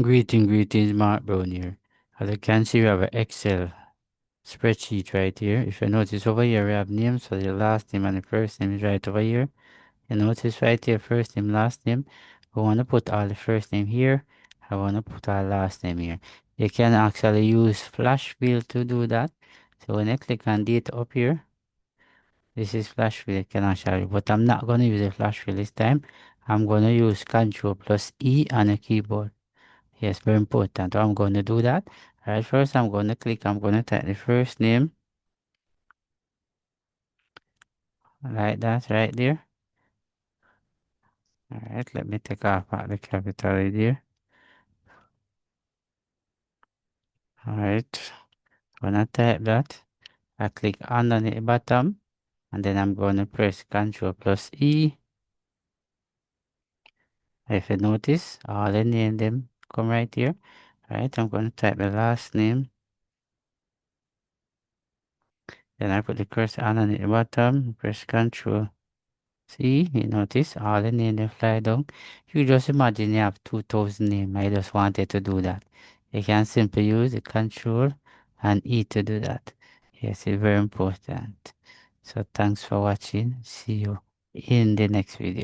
Greetings, Mark Brown here. As you can see, we have an Excel spreadsheet right here. If you notice over here, we have names, so the last name and the first name is right over here. You notice right here, first name, last name. We want to put all the first name here. I want to put our last name here. You can actually use flash fill to do that. So when I click on date up here, this is flash fill. You can actually, but I'm not going to use a flash fill this time. I'm going to use Ctrl+E on the keyboard. Yes, very important. I'm going to do that. All right, first I'm going to I'm going to type the first name like that right there. All right, let me take off the capital right there. All right, I'm going to type that. I click on the bottom and then I'm going to press Ctrl+E. If you notice, all the name them come right here. All right, I'm going to type the last name. Then I put the cursor on the bottom, press Ctrl. See, you notice all the name they fly down. You just imagine you have 2000 names. I just wanted to do that. You can simply use the Control and E to do that. Yes, it's very important. So thanks for watching. See you in the next video.